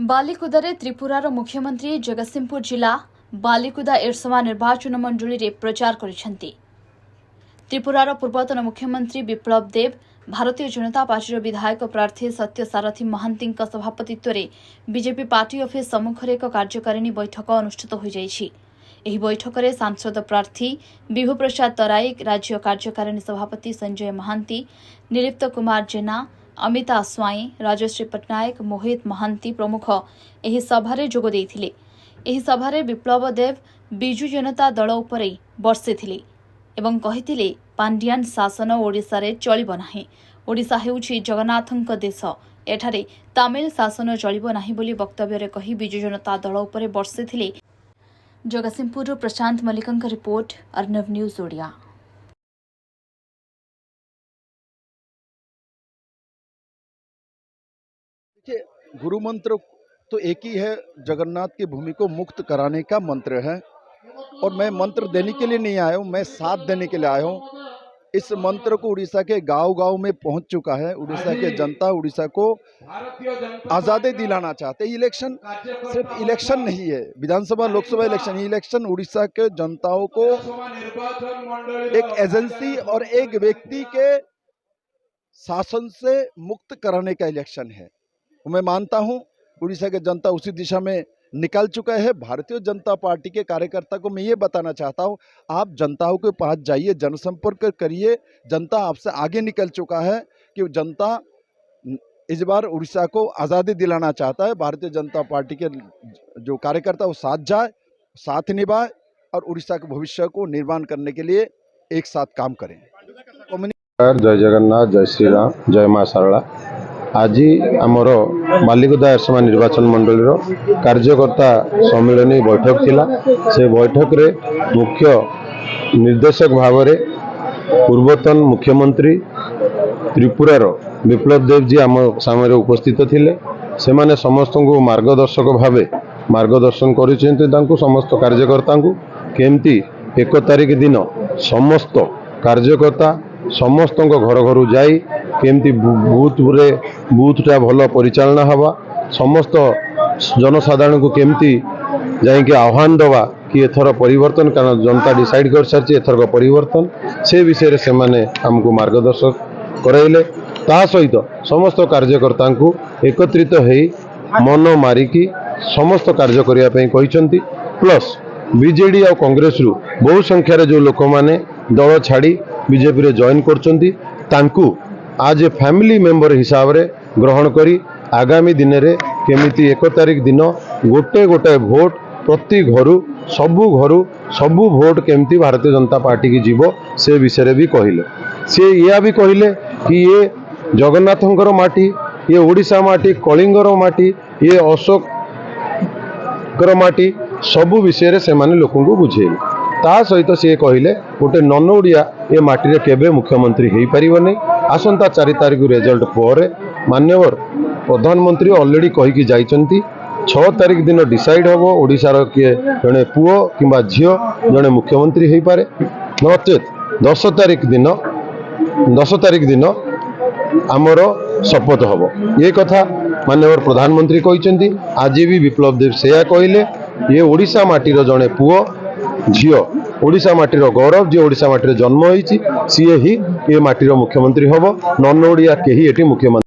बालिकुदारे त्रिपुरार मुख्यमंत्री जगतसिंहपुर जिला बालिकुदा एरसमा निर्वाचन मंडली रे प्रचार करिसेंती। त्रिपुरार पूर्वतन मुख्यमंत्री विप्लव देव भारतीय जनता पार्टी विधायक प्रार्थी सत्यसारथी महांती सभापतित्व में बीजेपी पार्टी ऑफिस सम्मुख एक कार्यकारिणी बैठक अनुष्ठित हो जाइछि। एही बैठक में सांसद प्रार्थी विभु प्रसाद तराई, राज्य कार्यकारिणी सभापति संजय महांती, निलिप्त कुमार जेना, अमिता स्वाई, राजश्री पट्टनायक, मोहित महांती प्रमुख एही सभारे जोग देइथिले। एही सभारे विप्लव देव बिजु जनता दल उपरे बर्षिथिले एवं कहिथिले पांडियान शासन ओडिशा रे चलिबो नाही। ओडिशा हेउछि जगन्नाथଙ୍କ देश, एठारे तमिल शासन चलिबो नाही बोली वक्तव्य कही बिजु जनता दल उपरे बर्षिथिले। जगतसिंहपुर प्रशांत मल्लिकଙ୍କ रिपोर्ट, अर्नव न्यूज ओडिया। गुरु मंत्र तो एक ही है, जगन्नाथ की भूमि को मुक्त कराने का मंत्र है। और मैं मंत्र देने के लिए नहीं आया हूँ, मैं साथ देने के लिए आया हूँ। इस मंत्र को उड़ीसा के गांव-गांव में पहुंच चुका है। उड़ीसा के जनता उड़ीसा को आज़ादी दिलाना चाहते हैं। इलेक्शन सिर्फ इलेक्शन नहीं है, विधानसभा लोकसभा इलेक्शन, इलेक्शन उड़ीसा के जनताओं को एक एजेंसी और एक व्यक्ति के शासन से मुक्त कराने का इलेक्शन है। मैं मानता हूं उड़ीसा के जनता उसी दिशा में निकल चुका है। भारतीय जनता पार्टी के कार्यकर्ता को मैं ये बताना चाहता हूं, आप जनताओं के पास जाइए, जनसंपर्क करिए। जनता आपसे आगे निकल चुका है कि जनता इस बार उड़ीसा को आज़ादी दिलाना चाहता है। भारतीय जनता पार्टी के जो कार्यकर्ता वो साथ जाए, साथ निभाए और उड़ीसा के भविष्य को निर्माण करने के लिए एक साथ काम करें। जय जगन्नाथ, जय श्री राम, जय माँ शारला। आज आमर बालिकुदा एरसमा निर्वाचन मंडल कार्यकर्ता सम्मिलनी बैठक थिला। से बैठक रे मुख्य निर्देशक भाव में पूर्वतन मुख्यमंत्री त्रिपुरार विप्लव देव जी आम सामने उपस्थित थिले। से माने समस्त को मार्गदर्शक भावे मार्गदर्शन कर समस्त कार्यकर्ता को केमती 1 तारिख दिन समस्त कार्यकर्ता समस्त घर घर जाई केमती बूथटा भल परिचालना हवा, समस्त जनसाधारण को केमती जाइए आह्वान दवा कि एथर परिवर्तन, कारण जनता डिसाइड कर सारी एथर परिवर्तन से विषय से माने हमको मार्गदर्शक कराइले। ता सहित समस्त कार्यकर्ता को एकत्रित होई मन मारिकी समस्त कार्य करने कहते। प्लस बीजेडी और कांग्रेस रु बहु संख्यार जो लोक माने दल छाड़ी बीजेपी रे जॉइन करचंती, तांकू आज ए फैमिली मेंबर हिसाब रे ग्रहण करी आगामी दिन रे केमिति 1 तारिख दिन गोटे गोटे भोट प्रति घरु सबू भोट केमिति भारतीय जनता पार्टी की जीवो से विषय रे भी कहिले। से या भी कहिले कि ये जगन्नाथंकर माटी, ये ओडिशा माटी, कलिंगर माटी, ये अशोक कर माटी, सबू विषय रे से माने लोकन को बुझेले। ता सहित सी कहले गोटे नन ओडिया ए माटी केबे मुख्यमंत्री हो पारे। आसंता 4 तारिख रिजल्ट पर माननीय प्रधानमंत्री ऑलरेडी कहीकि जाइछंती 6 तारिख दिन डिसाइड हम ओडिशार किए जड़े पुओ किंबा झील जड़े मुख्यमंत्री हो पारे, नचेत 10 तारिख दिन आमर शपथ हम। ये कथा माननीय प्रधानमंत्री कहते। आज भी विप्लव देव से कहले ये ओडिशा माटीर जड़े पुओ झील, ओडिशा माटीर गौरव, जी ओडिशा माटी जन्म होइछि, सी ही ये माटीर मुख्यमंत्री हम। नन ओडिया केही एटी मुख्यमंत्री